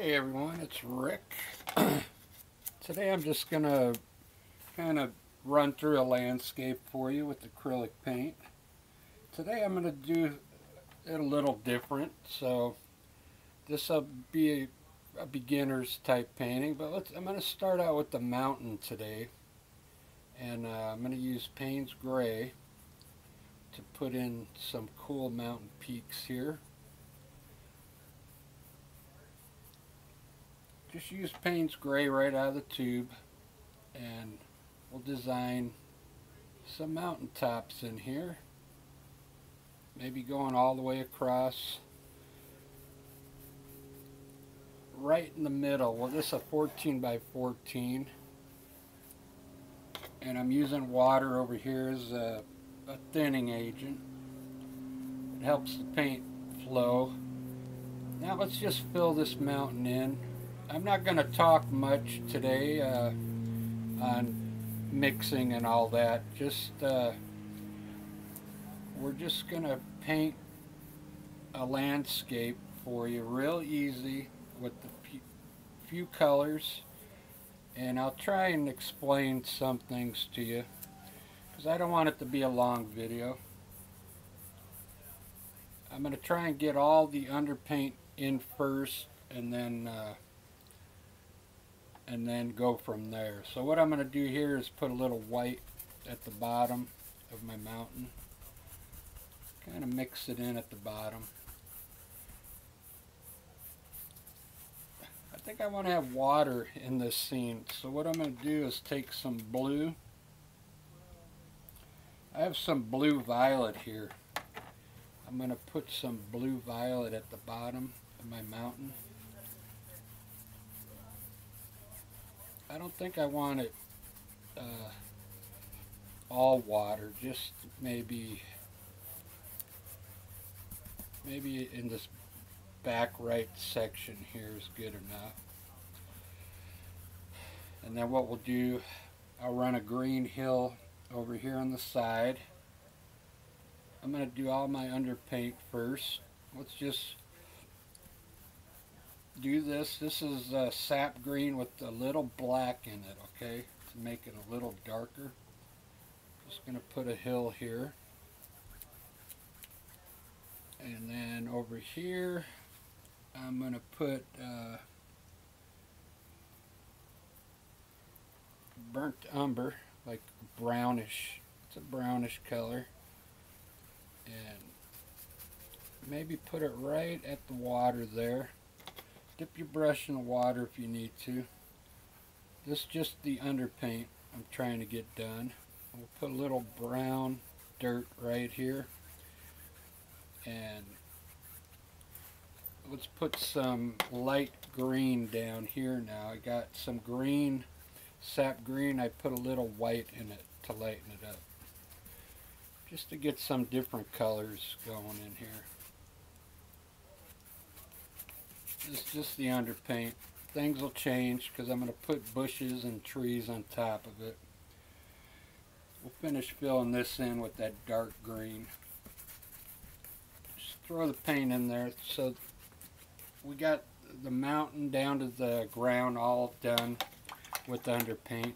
Hey everyone, it's Rick. Today I'm just going to kind of run through a landscape for you with acrylic paint. Today I'm going to do it a little different, so this will be a beginner's type painting, but I'm going to start out with the mountain today. And I'm going to use Payne's Gray to put in some cool mountain peaks here. Just use Payne's Gray right out of the tube, and we'll design some mountaintops in here. Maybe going all the way across. Right in the middle. Well, this is a 14 by 14. And I'm using water over here as a thinning agent. It helps the paint flow. Now let's just fill this mountain in. I'm not going to talk much today on mixing and all that. We're just going to paint a landscape for you real easy with the few colors, and I'll try and explain some things to you because I don't want it to be a long video. I'm going to try and get all the underpaint in first, and then go from there. So what I'm going to do here is put a little white at the bottom of my mountain. Kind of mix it in at the bottom. I think I want to have water in this scene. So what I'm going to do is take some blue. I have some blue violet here. I'm going to put some blue violet at the bottom of my mountain. I don't think I want it all water, just maybe in this back right section here is good enough. And then what we'll do, I'll run a green hill over here on the side. I'm going to do all my underpaint first. Let's just do this. This is sap green with a little black in it, okay, to make it a little darker. Just going to put a hill here. And then over here, I'm going to put burnt umber, like brownish. It's a brownish color. And maybe put it right at the water there. Dip your brush in the water if you need to. This is just the underpaint I'm trying to get done. We'll put a little brown dirt right here. And let's put some light green down here now. I got some green, sap green. I put a little white in it to lighten it up. Just to get some different colors going in here. This is just the underpaint. Things will change because I'm going to put bushes and trees on top of it. We'll finish filling this in with that dark green. Just throw the paint in there. So we got the mountain down to the ground all done with the underpaint.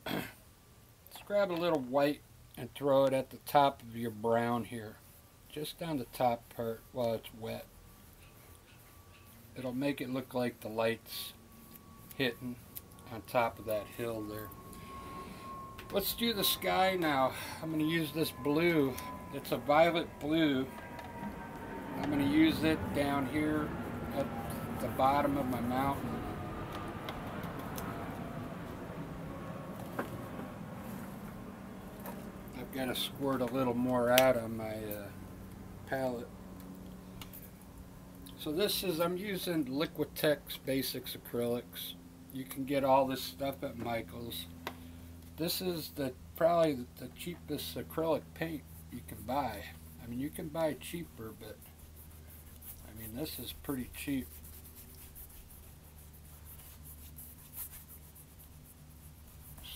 Let's grab a little white and throw it at the top of your brown here. Just on the top part while it's wet. It'll make it look like the light's hitting on top of that hill there. Let's do the sky now. I'm going to use this blue. It's a violet blue. I'm going to use it down here at the bottom of my mountain. I've got to squirt a little more out on my palette. So this is, I'm using Liquitex Basics acrylics. You can get all this stuff at Michael's. This is probably the cheapest acrylic paint you can buy. I mean, you can buy cheaper, but I mean, this is pretty cheap.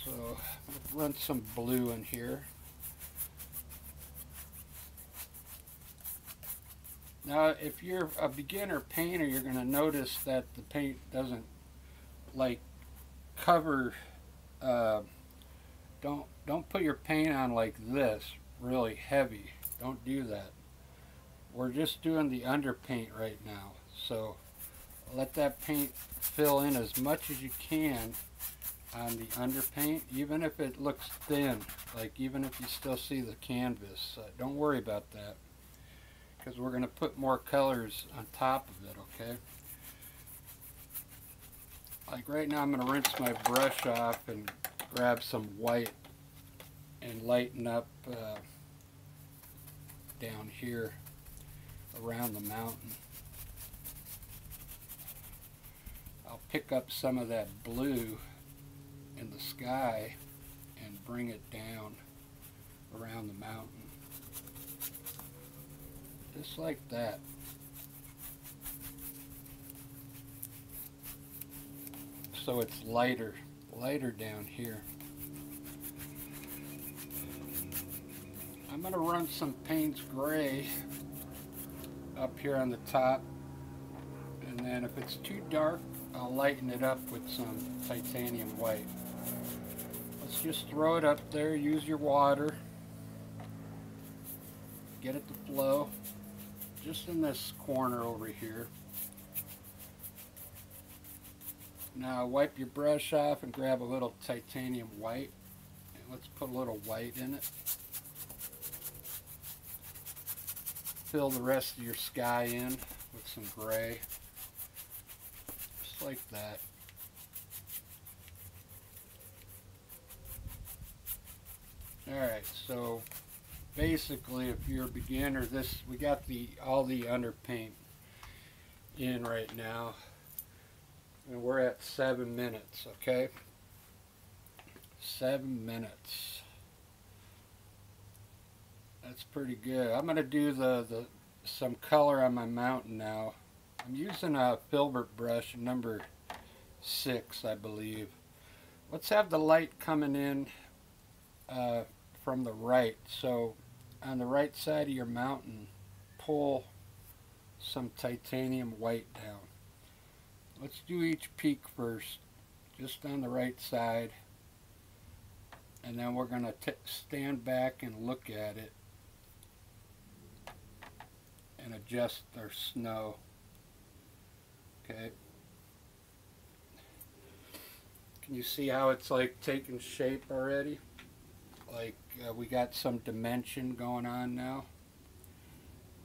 So I'll run some blue in here. Now, if you're a beginner painter, you're going to notice that the paint doesn't like cover. Uh, don't put your paint on like this, really heavy. Don't do that. We're just doing the underpaint right now, so let that paint fill in as much as you can on the underpaint, even if it looks thin, like even if you still see the canvas. Don't worry about that, because we're going to put more colors on top of it, okay? Like right now I'm going to rinse my brush off and grab some white and lighten up down here around the mountain. I'll pick up some of that blue in the sky and bring it down around the mountain. Just like that. So it's lighter down here. I'm going to run some Payne's Gray up here on the top, and then if it's too dark, I'll lighten it up with some titanium white. Let's just throw it up there, use your water, get it to flow, just in this corner over here. Now wipe your brush off and grab a little titanium white, and let's put a little white in it. Fill the rest of your sky in with some gray, just like that. Alright, so basically if you're a beginner, we got all the underpaint in right now, and we're at 7 minutes, okay? 7 minutes. That's pretty good. I'm going to do some color on my mountain now. I'm using a filbert brush, number 6, I believe. Let's have the light coming in from the right. So on the right side of your mountain, pull some titanium white down. Let's do each peak first, just on the right side. And then we're going to stand back and look at it and adjust our snow. Okay. Can you see how it's like taking shape already? Like we got some dimension going on now.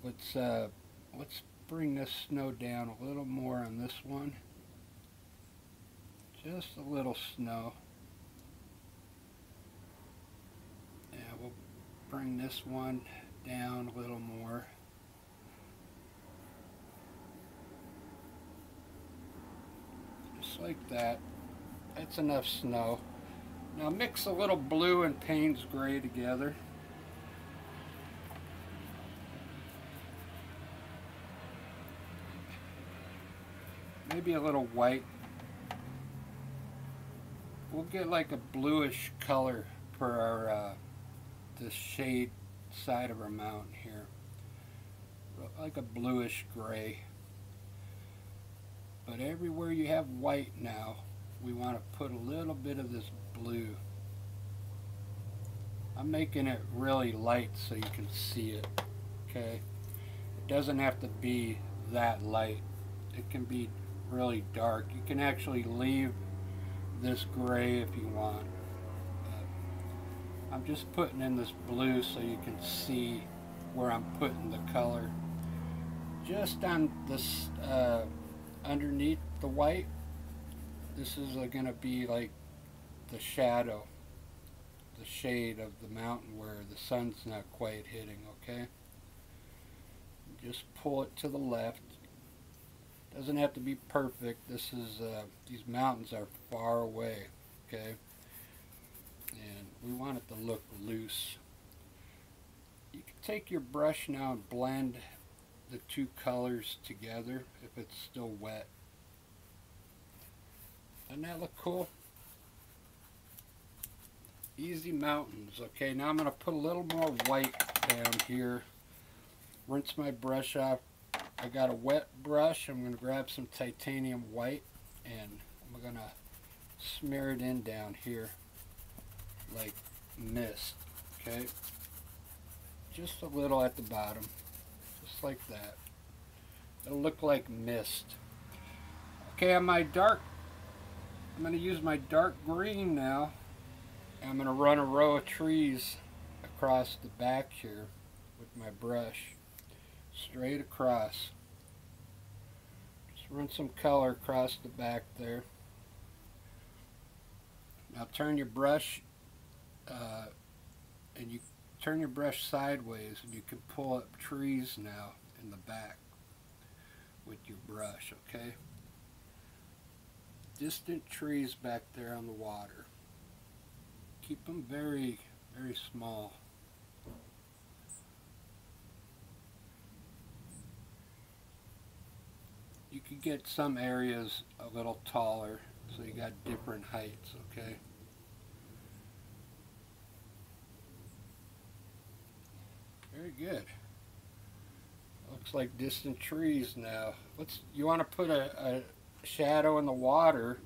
Let's bring this snow down a little more on this one. Just a little snow. Yeah, we'll bring this one down a little more. Just like that. That's enough snow. Now mix a little blue and Payne's Gray together. Maybe a little white. We'll get like a bluish color for our the shade side of our mountain here. Like a bluish gray. But everywhere you have white now, we want to put a little bit of this blue. I'm making it really light so you can see it, okay? It doesn't have to be that light. It can be really dark. You can actually leave this gray if you want. I'm just putting in this blue so you can see where I'm putting the color. Just on this underneath the white, this is going to be like the shadow, the shade of the mountain where the sun's not quite hitting, okay? Just pull it to the left. Doesn't have to be perfect. This is these mountains are far away, okay? And we want it to look loose. You can take your brush now and blend the two colors together if it's still wet. Doesn't that look cool? Easy mountains. Okay, now I'm going to put a little more white down here. Rinse my brush off I got a wet brush. I'm going to grab some titanium white and I'm going to smear it in down here like mist. Okay, just a little at the bottom, just like that. It'll look like mist. Okay, on my dark, I'm going to use my dark green now. I'm going to run a row of trees across the back here with my brush, straight across. Just run some color across the back there. Now turn your brush, and you turn your brush sideways, and you can pull up trees now in the back with your brush. Okay, distant trees back there on the water. Keep them very, very small. You could get some areas a little taller, so you got different heights, okay? Very good. Looks like distant trees now. You want to put a shadow in the water.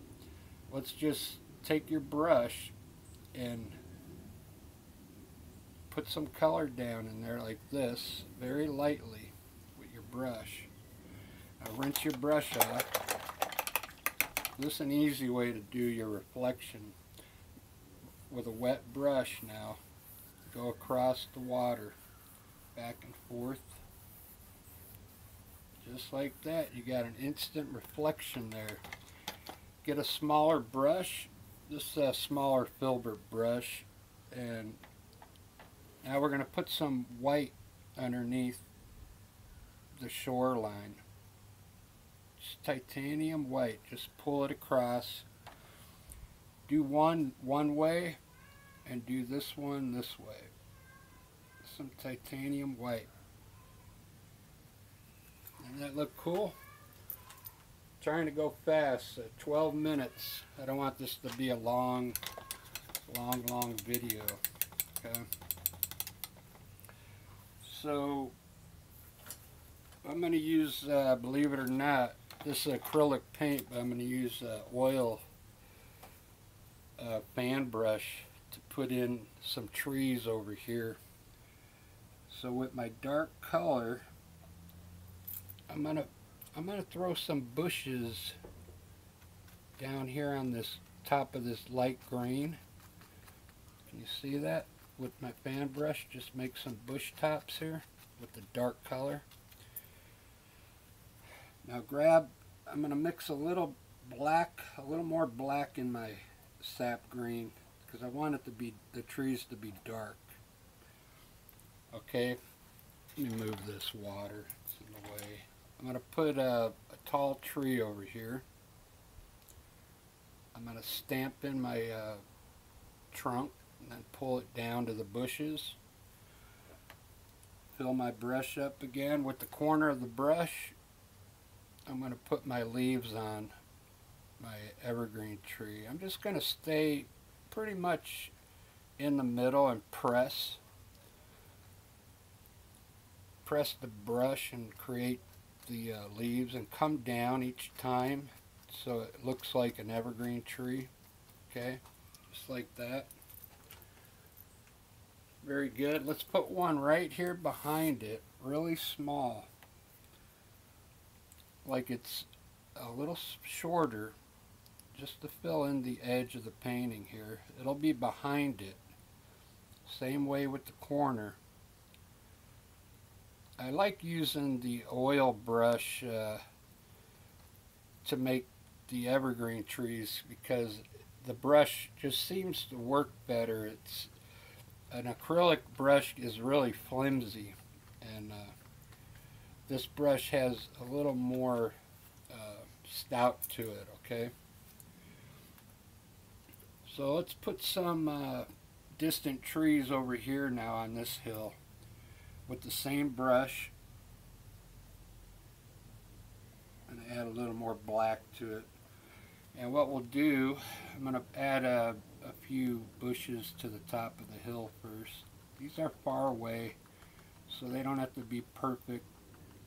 Let's just take your brush and put some color down in there like this, very lightly with your brush. Now rinse your brush off. This is an easy way to do your reflection. With a wet brush now, go across the water, back and forth. Just like that, you got an instant reflection there. Get a smaller brush, this is a smaller filbert brush, and now we're going to put some white underneath the shoreline. Just titanium white, just pull it across. Do one way and do this one this way. Some titanium white. Doesn't that look cool? Trying to go fast, 12 minutes. I don't want this to be a long video. Okay. So I'm going to use, believe it or not, this is acrylic paint, but I'm going to use oil fan brush to put in some trees over here. So with my dark color, I'm gonna throw some bushes down here on this top of this light green. Can you see that? With my fan brush, just make some bush tops here with the dark color. Now I'm gonna mix a little black, a little more black in my sap green, because I want it to be, the trees to be dark. Okay, let me move this water, it's in the way. I'm going to put a tall tree over here. I'm going to stamp in my trunk and then pull it down to the bushes. Fill my brush up again. With the corner of the brush, I'm going to put my leaves on my evergreen tree. I'm just going to stay pretty much in the middle and press the brush and create the leaves, and come down each time so it looks like an evergreen tree. Okay, just like that. Very good. Let's put one right here behind it, really small, like it's a little shorter, just to fill in the edge of the painting here. It'll be behind it. Same way with the corner. I like using the oil brush to make the evergreen trees, because the brush just seems to work better. It's an acrylic brush is really flimsy, and this brush has a little more stout to it. Okay, so let's put some distant trees over here now on this hill with the same brush, and add a little more black to it. And what we'll do, I'm going to add a few bushes to the top of the hill first. These are far away, so they don't have to be perfect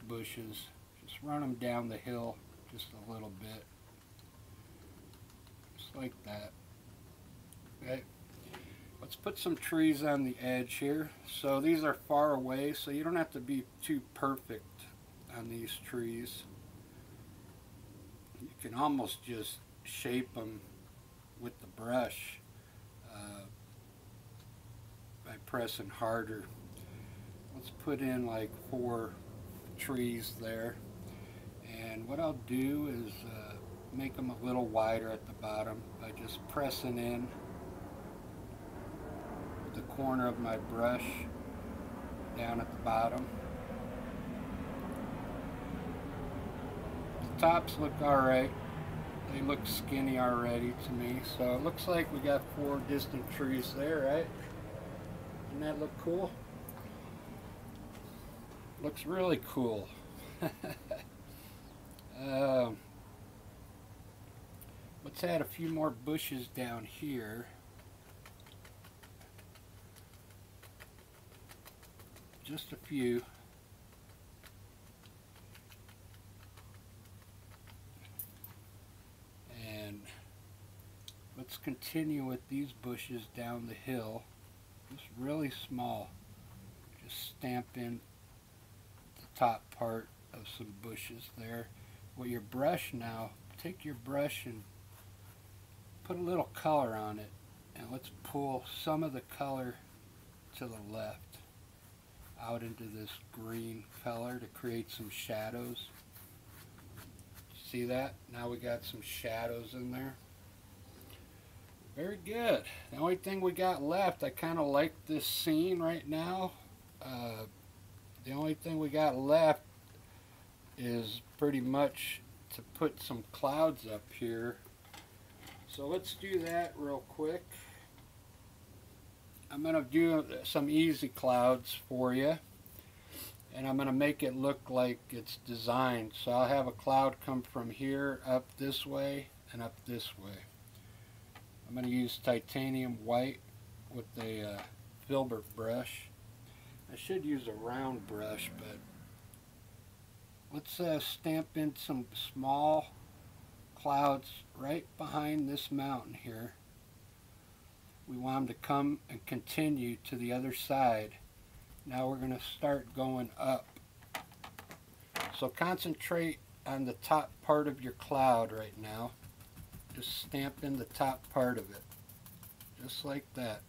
bushes, Let's run them down the hill just a little bit. Just like that. Okay. Let's put some trees on the edge here. So these are far away, so you don't have to be too perfect on these trees. You can almost just shape them with the brush by pressing harder. Let's put in like 4 trees there. And what I'll do is make them a little wider at the bottom by just pressing in the corner of my brush down at the bottom. The tops look alright. They look skinny already to me. So it looks like we got 4 distant trees there, right? Doesn't that look cool? Looks really cool. Let's add a few more bushes down here. Just a few. And let's continue with these bushes down the hill. Just really small. Just stamp in the top part of some bushes there. With your brush now, take your brush and put a little color on it. And let's pull some of the color to the left out into this green color to create some shadows. See that? Now we got some shadows in there. Very good. The only thing we got left, I kind of like this scene right now. The only thing we got left is pretty much to put some clouds up here. So let's do that real quick. I'm going to do some easy clouds for you, and I'm going to make it look like it's designed. So I'll have a cloud come from here up this way and up this way. I'm going to use titanium white with a filbert brush. I should use a round brush, but let's stamp in some small clouds right behind this mountain here. We want them to come and continue to the other side. Now we're going to start going up. So concentrate on the top part of your cloud right now. Just stamp in the top part of it. Just like that.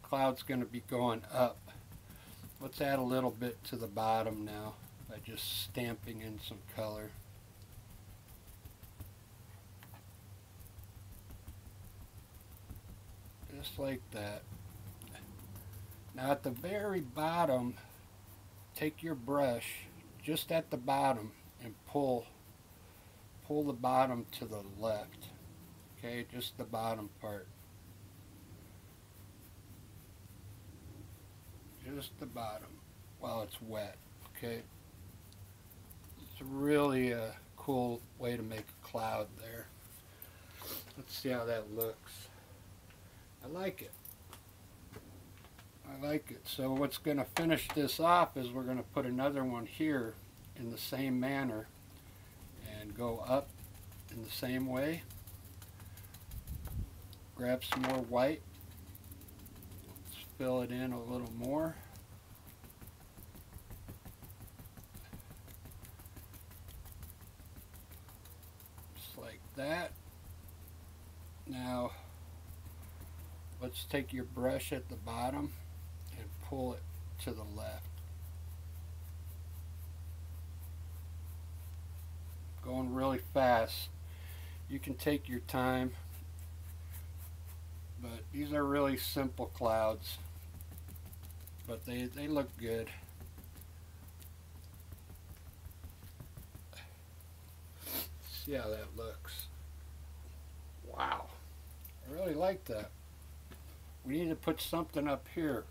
Cloud's going to be going up. Let's add a little bit to the bottom now by just stamping in some color. Just like that. Now at the very bottom, take your brush just at the bottom and pull the bottom to the left. Okay, just the bottom part. Just the bottom while it's wet. Okay. It's really a cool way to make a cloud there. Let's see how that looks. I like it. I like it. So what's going to finish this off is we're going to put another one here in the same manner and go up in the same way. Grab some more white. Let's fill it in a little more. Just like that. Now let's take your brush at the bottom and pull it to the left. Going really fast. You can take your time, but these are really simple clouds, but they look good. See how that looks. Wow, I really like that. We need to put something up here.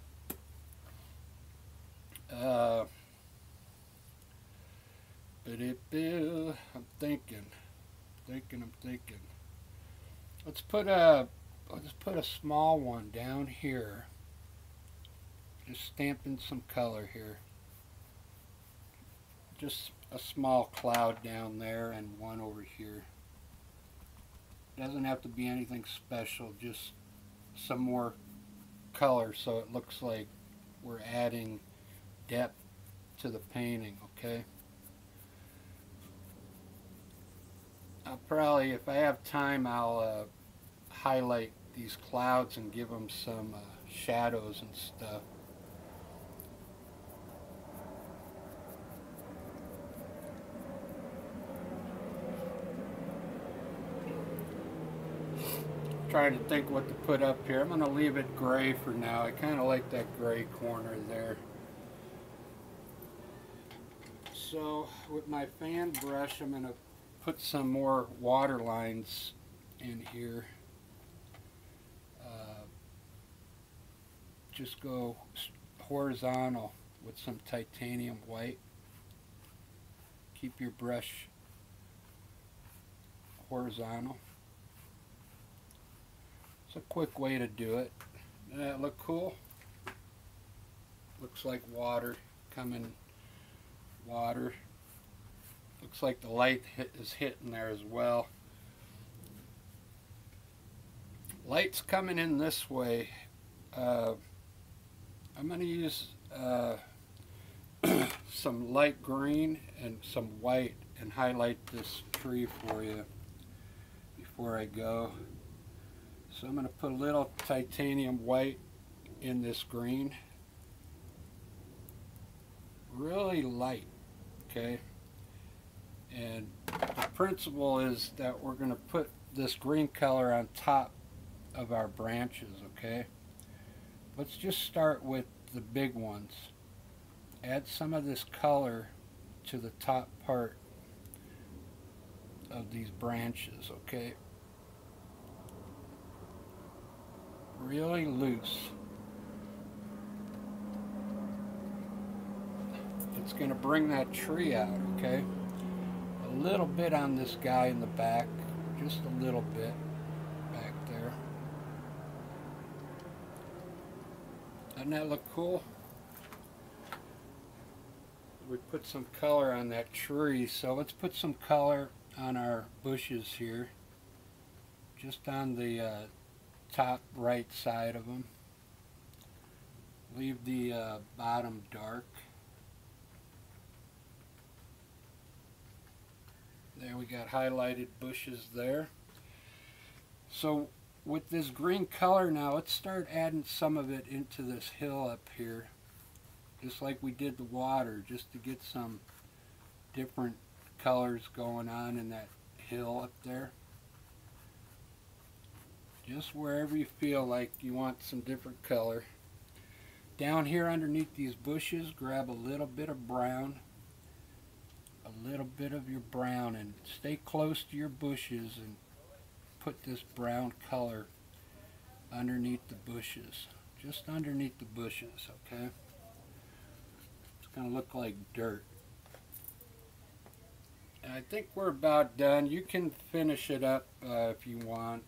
I'm thinking. Let's put a small one down here. Just stamping some color here. just a small cloud down there and one over here. Doesn't have to be anything special, just some more color so it looks like we're adding depth to the painting, okay? I'll probably, if I have time, I'll highlight these clouds and give them some shadows and stuff. Trying to think what to put up here. I'm going to leave it gray for now. I kind of like that gray corner there. So with my fan brush, I'm going to put some more water lines in here. Just go horizontal with some titanium white. Keep your brush horizontal. It's a quick way to do it. Doesn't that look cool? Looks like water coming, water. Looks like the light is hitting there as well. Light's coming in this way. I'm going to use some light green and some white and highlight this tree for you before I go. So I'm going to put a little titanium white in this green. Really light, okay? And the principle is that we're going to put this green color on top of our branches, okay? Let's just start with the big ones. Add some of this color to the top part of these branches, okay? Really loose. It's going to bring that tree out, okay? A little bit on this guy in the back, just a little bit back there. Doesn't that look cool? We put some color on that tree, so let's put some color on our bushes here, just on the top right side of them. Leave the bottom dark. There, we got highlighted bushes there. So with this green color now, let's start adding some of it into this hill up here, just like we did the water, just to get some different colors going on in that hill up there. Just wherever you feel like you want some different color. Down here underneath these bushes, grab a little bit of brown, a little bit of your brown, and stay close to your bushes and put this brown color underneath the bushes, just underneath the bushes, okay? It's going to look like dirt. And I think we're about done. You can finish it up if you want.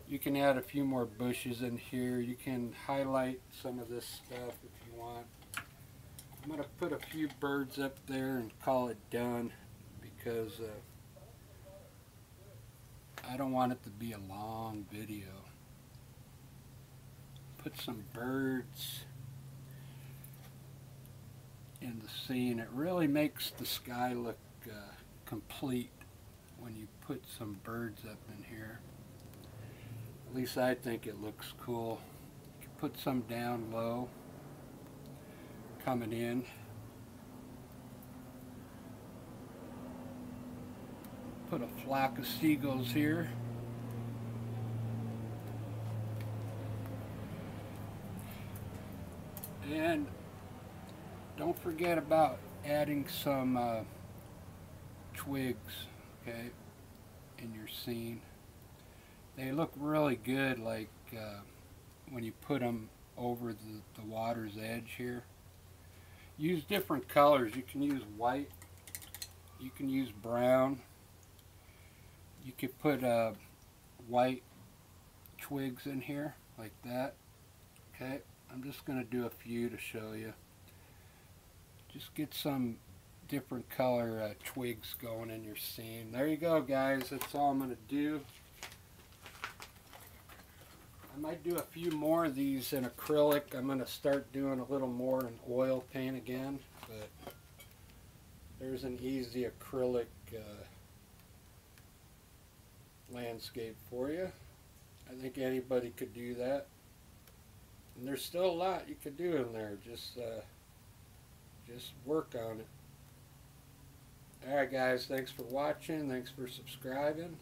You can add a few more bushes in here. You can highlight some of this stuff if you want. I'm going to put a few birds up there and call it done, because I don't want it to be a long video. Put some birds in the scene. It really makes the sky look complete when you put some birds up in here. At least I think it looks cool. You can put some down low, coming in. Put a flock of seagulls here. And don't forget about adding some twigs, okay, in your scene. They look really good, like when you put them over the water's edge here. Use different colors. You can use white, you can use brown, you could put white twigs in here like that. Okay, I'm just going to do a few to show you. Just get some different color twigs going in your scene. There you go, guys. That's all I'm going to do. I might do a few more of these in acrylic. I'm going to start doing a little more in oil paint again, but there's an easy acrylic landscape for you. I think anybody could do that. And there's still a lot you could do in there. Just work on it. Alright guys, thanks for watching, thanks for subscribing,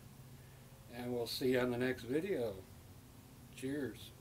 and we'll see you on the next video. Cheers.